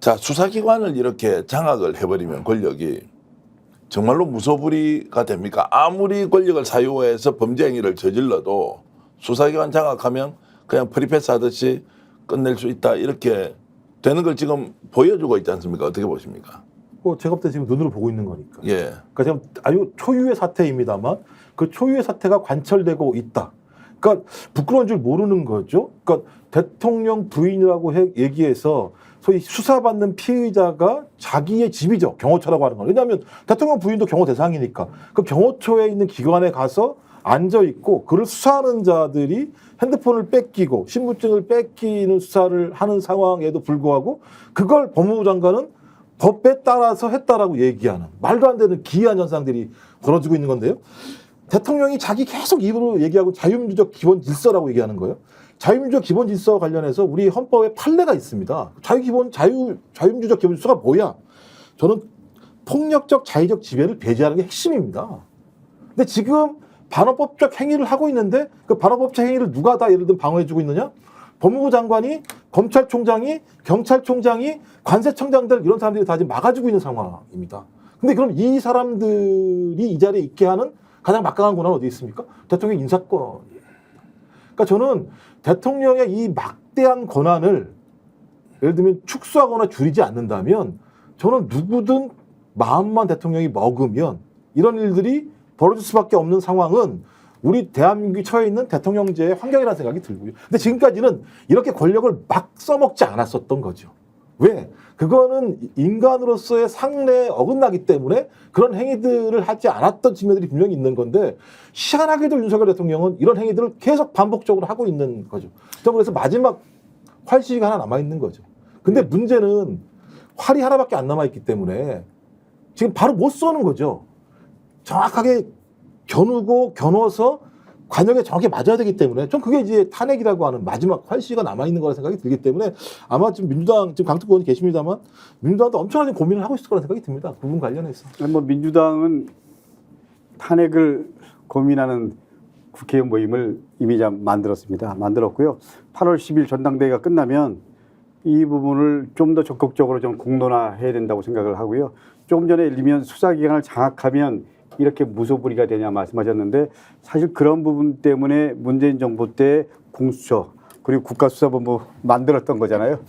자, 수사기관을 이렇게 장악을 해버리면 권력이 정말로 무소불위가 됩니까? 아무리 권력을 사유해서 범죄 행위를 저질러도 수사기관 장악하면 그냥 프리패스 하듯이 끝낼 수 있다 이렇게 되는 걸 지금 보여주고 있지 않습니까? 어떻게 보십니까? 제가 볼 때 지금 눈으로 보고 있는 거니까. 예. 그러니까 지금 아주 초유의 사태입니다만 그 초유의 사태가 관철되고 있다. 그러니까 부끄러운 줄 모르는 거죠. 그러니까 대통령 부인이라고 얘기해서 소위 수사받는 피의자가 자기의 집이죠. 경호처라고 하는 거. 왜냐하면 대통령 부인도 경호 대상이니까. 그 경호처에 있는 기관에 가서 앉아 있고 그를 수사하는 자들이 핸드폰을 뺏기고 신분증을 뺏기는 수사를 하는 상황에도 불구하고 그걸 법무부 장관은 법에 따라서 했다라고 얘기하는 말도 안 되는 기이한 현상들이 벌어지고 있는 건데요. 대통령이 자기 계속 입으로 얘기하고 자유민주적 기본 질서라고 얘기하는 거예요. 자유민주적 기본 질서와 관련해서 우리 헌법에 판례가 있습니다. 자유민주적 기본 질서가 뭐야? 저는 폭력적 자의적 지배를 배제하는 게 핵심입니다. 근데 지금 반헌법적 행위를 하고 있는데 그 반헌법적 행위를 누가 다 예를 들면 방어해주고 있느냐? 법무부 장관이, 검찰총장이, 경찰총장이, 관세청장들 이런 사람들이 다 지금 막아주고 있는 상황입니다. 근데 그럼 이 사람들이 이 자리에 있게 하는 가장 막강한 권한은 어디 있습니까? 대통령 인사권. 그러니까 저는 대통령의 이 막대한 권한을 예를 들면 축소하거나 줄이지 않는다면 저는 누구든 마음만 대통령이 먹으면 이런 일들이 벌어질 수밖에 없는 상황은 우리 대한민국이 처해 있는 대통령제의 환경이라는 생각이 들고요. 근데 지금까지는 이렇게 권력을 막 써먹지 않았었던 거죠. 왜? 그거는 인간으로서의 상례에 어긋나기 때문에 그런 행위들을 하지 않았던 측면들이 분명히 있는 건데 희한하게도 윤석열 대통령은 이런 행위들을 계속 반복적으로 하고 있는 거죠. 그래서 마지막 활시위가 하나 남아있는 거죠. 근데 문제는 활이 하나밖에 안 남아있기 때문에 지금 바로 못 쏘는 거죠. 정확하게 겨누어서 관역에 정확히 맞아야 되기 때문에 좀 그게 이제 탄핵이라고 하는 마지막 활시가 남아있는 거라 생각이 들기 때문에 아마 지금 민주당, 지금 강특 의원이 계십니다만 민주당도 엄청나게 고민을 하고 있을 거라는 생각이 듭니다. 그 부분 관련해서. 민주당은 탄핵을 고민하는 국회의원 모임을 이미 만들었고요. 8월 10일 전당대회가 끝나면 이 부분을 좀 더 적극적으로 좀 공론화해야 된다고 생각을 하고요. 조금 전에 예를 들면 수사기관을 장악하면 이렇게 무소불위가 되냐 말씀하셨는데 사실 그런 부분 때문에 문재인 정부 때 공수처 그리고 국가수사본부 만들었던 거잖아요.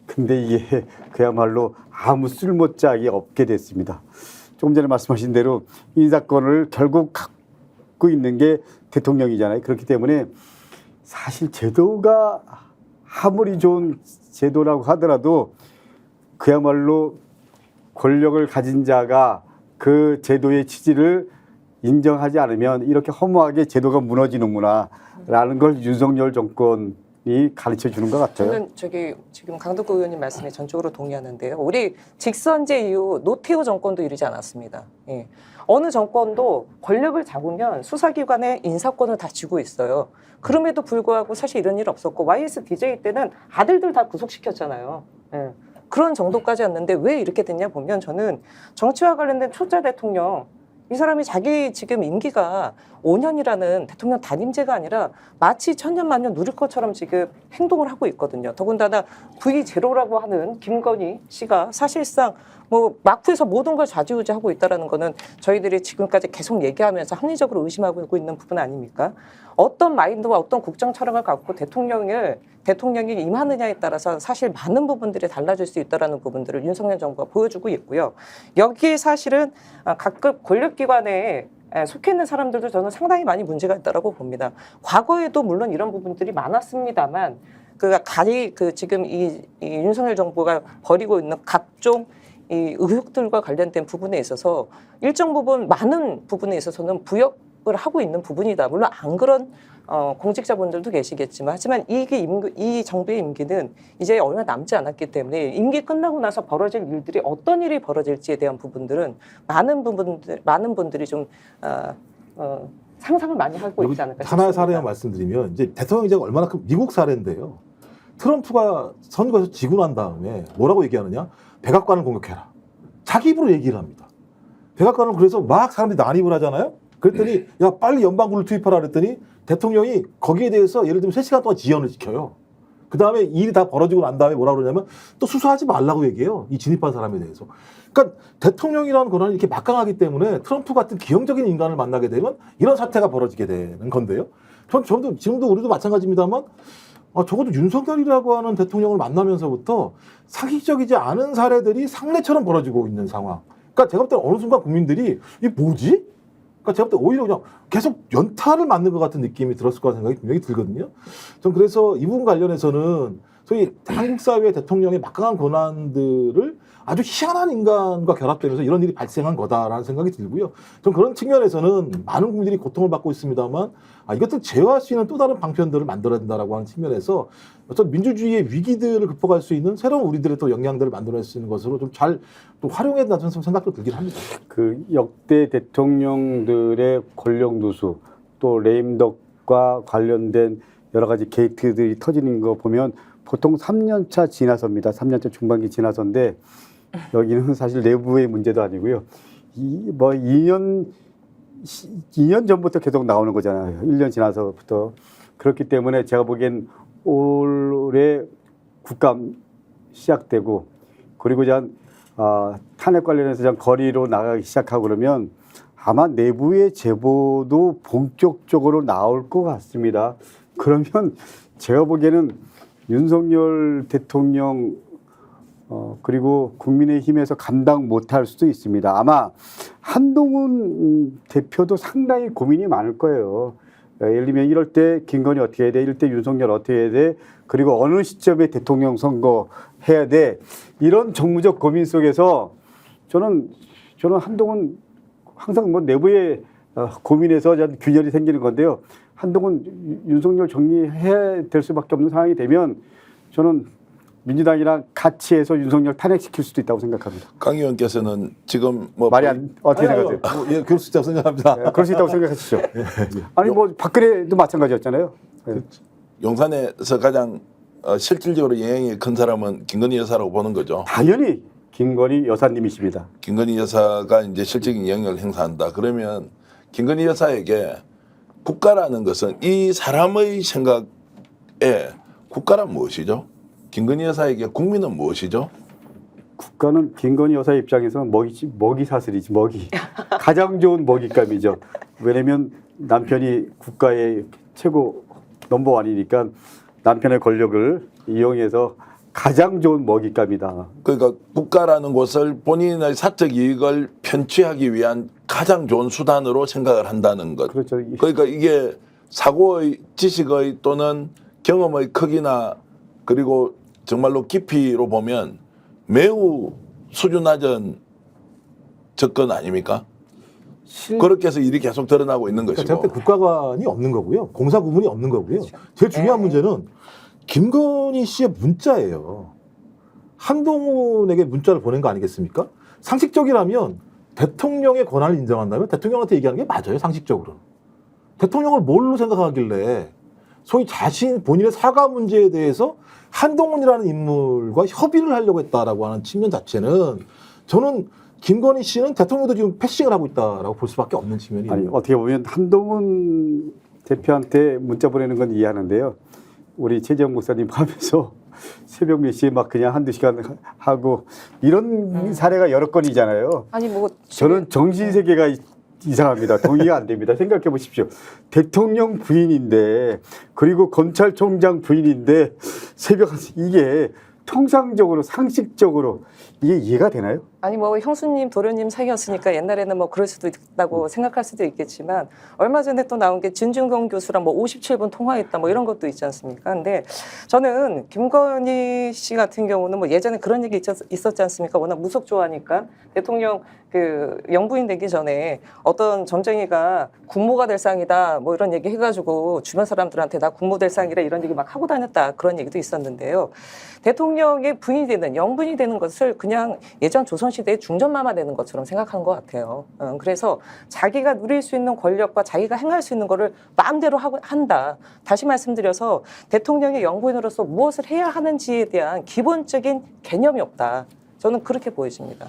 근데 이게 그야말로 아무 쓸모짝이 없게 됐습니다. 조금 전에 말씀하신 대로 인사권을 결국 갖고 있는 게 대통령이잖아요. 그렇기 때문에 사실 제도가 아무리 좋은 제도라고 하더라도 그야말로 권력을 가진 자가 그 제도의 취지를 인정하지 않으면 이렇게 허무하게 제도가 무너지는구나라는 걸 윤석열 정권이 가르쳐 주는 것 같아요. 저는 지금 강덕구 의원님 말씀에 전적으로 동의하는데요. 우리 직선제 이후 노태우 정권도 이르지 않았습니다. 예. 어느 정권도 권력을 잡으면 수사기관의 인사권을 다 쥐고 있어요. 그럼에도 불구하고 사실 이런 일 없었고 YSDJ 때는 아들들 다 구속시켰잖아요. 예. 그런 정도까지였는데 왜 이렇게 됐냐 보면 저는 정치와 관련된 초짜 대통령 이 사람이 자기 지금 임기가 5년이라는 대통령 단임제가 아니라 마치 천년만년 누릴 것처럼 지금 행동을 하고 있거든요. 더군다나 V0라고 하는 김건희 씨가 사실상 뭐 막부에서 모든 걸 좌지우지하고 있다는 거는 저희들이 지금까지 계속 얘기하면서 합리적으로 의심하고 있는 부분 아닙니까? 어떤 마인드와 어떤 국정 철학을 갖고 대통령이 임하느냐에 따라서 사실 많은 부분들이 달라질 수 있다는 부분들을 윤석열 정부가 보여주고 있고요. 여기에 사실은 각급 권력기관에 속해 있는 사람들도 저는 상당히 많이 문제가 있다고 봅니다. 과거에도 물론 이런 부분들이 많았습니다만 지금 이 윤석열 정부가 벌이고 있는 각종 이 의혹들과 관련된 부분에 있어서 일정 부분 많은 부분에 있어서는 부역을 하고 있는 부분이다. 물론 안 그런 공직자분들도 계시겠지만 하지만 이 정부의 임기는 이제 얼마 남지 않았기 때문에 임기 끝나고 나서 벌어질 일들이 어떤 일이 벌어질지에 대한 부분들은 많은 분들이 좀 상상을 많이 하고 있지 않을까 싶습니다. 하나의 사례만 말씀드리면 이제 대통령제가 얼마나 큰 미국 사례인데요. 트럼프가 선거에서 지고 난 다음에 뭐라고 얘기하느냐? 백악관을 공격해라. 자기 입으로 얘기를 합니다. 백악관을 그래서 막 사람들이 난입을 하잖아요. 그랬더니 야 빨리 연방군을 투입하라 그랬더니 대통령이 거기에 대해서 예를 들면 3시간 동안 지연을 시켜요. 그 다음에 일이 다 벌어지고 난 다음에 뭐라 그러냐면 또 수사하지 말라고 얘기해요. 이 진입한 사람에 대해서. 그러니까 대통령이라는 권한이 이렇게 막강하기 때문에 트럼프 같은 기형적인 인간을 만나게 되면 이런 사태가 벌어지게 되는 건데요. 지금도 우리도 마찬가지입니다만 적어도 윤석열이라고 하는 대통령을 만나면서부터 상식적이지 않은 사례들이 상례처럼 벌어지고 있는 상황. 그러니까 제가 볼 때는 어느 순간 국민들이 이게 뭐지? 그러니까 제가 볼 때 오히려 그냥 계속 연타를 맞는 것 같은 느낌이 들었을 거라는 생각이 분명히 들거든요. 전 그래서 이 부분 관련해서는 소위 한국 사회의 대통령의 막강한 권한들을 아주 희한한 인간과 결합되면서 이런 일이 발생한 거다라는 생각이 들고요. 전 그런 측면에서는 많은 국민들이 고통을 받고 있습니다만 이것들 제어할 수 있는 또 다른 방편들을 만들어야 된다라고 하는 측면에서 어떤 민주주의의 위기들을 극복할 수 있는 새로운 우리들의 또 역량들을 만들어낼 수 있는 것으로 좀 잘 또 활용해야 된다는 생각도 들긴 합니다. 그 역대 대통령들의 권력 누수 또 레임덕과 관련된 여러 가지 게이트들이 터지는 거 보면 보통 3년차 지나서입니다. 3년차 중반기 지나서인데 여기는 사실 내부의 문제도 아니고요. 2년 전부터 계속 나오는 거잖아요. 1년 지나서부터. 그렇기 때문에 제가 보기엔 올해 국감 시작되고 그리고 탄핵 관련해서 거리로 나가기 시작하고 그러면 아마 내부의 제보도 본격적으로 나올 것 같습니다. 그러면 제가 보기에는 윤석열 대통령 그리고 국민의힘에서 감당 못할 수도 있습니다. 아마 한동훈 대표도 상당히 고민이 많을 거예요. 예를 들면 이럴 때 김건희 어떻게 해야 돼? 이럴 때 윤석열 어떻게 해야 돼? 그리고 어느 시점에 대통령 선거 해야 돼? 이런 정무적 고민 속에서 저는 한동훈 항상 내부의 고민에서 균열이 생기는 건데요. 한동훈 윤석열 정리해야 될 수밖에 없는 상황이 되면 저는 민주당이랑 같이 해서 윤석열 탄핵시킬 수도 있다고 생각합니다. 강 의원께서는 지금 말이 어떻게 생각하세요? 예, 그럴 수 있다고 생각합니다. 그럴 수 있다고 생각하시죠? 아니 박근혜도 마찬가지였잖아요. 용산에서 가장 실질적으로 영향이 큰 사람은 김건희 여사라고 보는 거죠. 당연히 김건희 여사님이십니다. 김건희 여사가 이제 실질적인 영향을 행사한다. 그러면 김건희 여사에게 국가라는 것은 이 사람의 생각에 국가란 무엇이죠? 김건희 여사에게 국민은 무엇이죠? 국가는 김건희 여사 입장에서는 먹이 사슬이지, 먹이. 가장 좋은 먹잇감이죠. 왜냐면 남편이 국가의 최고 넘버원이니까 남편의 권력을 이용해서 가장 좋은 먹잇감이다. 그러니까 국가라는 곳을 본인의 사적 이익을 편취하기 위한 가장 좋은 수단으로 생각을 한다는 것. 그렇죠. 그러니까 이게 사고의 지식의 또는 경험의 크기나 그리고 정말로 깊이로 보면 매우 수준 낮은 접근 아닙니까? 그렇게 해서 일이 계속 드러나고 있는 것이고. 제가 볼 때 국가관이 없는 거고요. 공사 구문이 없는 거고요. 그렇죠. 제일 중요한 문제는 김건희 씨의 문자예요. 한동훈에게 문자를 보낸 거 아니겠습니까? 상식적이라면 대통령의 권한을 인정한다면 대통령한테 얘기하는 게 맞아요. 상식적으로. 대통령을 뭘로 생각하길래 소위 본인의 사과 문제에 대해서 한동훈이라는 인물과 협의를 하려고 했다라고 하는 측면 자체는 저는 김건희 씨는 대통령도 지금 패싱을 하고 있다라고 볼 수밖에 없는 측면이 아니, 있네요. 어떻게 보면 한동훈 대표한테 문자 보내는 건 이해하는데요. 우리 최재형 목사님 포함해서 새벽 몇 시에 막 그냥 한두 시간 하고 이런 사례가 여러 건이잖아요. 아니 저는 정신 세계가 이상합니다. 동의가 안 됩니다. 생각해 보십시오. 대통령 부인인데 그리고 검찰총장 부인인데 새벽 이게 통상적으로 상식적으로 이게 이해가 되나요? 아니 형수님 도련님 사이였으니까 옛날에는 그럴 수도 있다고 생각할 수도 있겠지만 얼마 전에 또 나온 게 진중권 교수랑 57분 통화했다 이런 것도 있지 않습니까? 근데 저는 김건희 씨 같은 경우는 예전에 그런 얘기 있었지 않습니까? 워낙 무속 좋아하니까 대통령 영부인 되기 전에 어떤 점쟁이가 군모가 될 상이다 이런 얘기 해가지고 주변 사람들한테 나 군모 될 상이라 이런 얘기 막 하고 다녔다 그런 얘기도 있었는데요. 대통령의 부인이 되는 영부인이 되는 것을 그냥 예전 조선시대의 중전마마 되는 것처럼 생각하는 것 같아요. 그래서 자기가 누릴 수 있는 권력과 자기가 행할 수 있는 거를 마음대로 한다. 다시 말씀드려서 대통령의 영부인으로서 무엇을 해야 하는지에 대한 기본적인 개념이 없다. 저는 그렇게 보여집니다.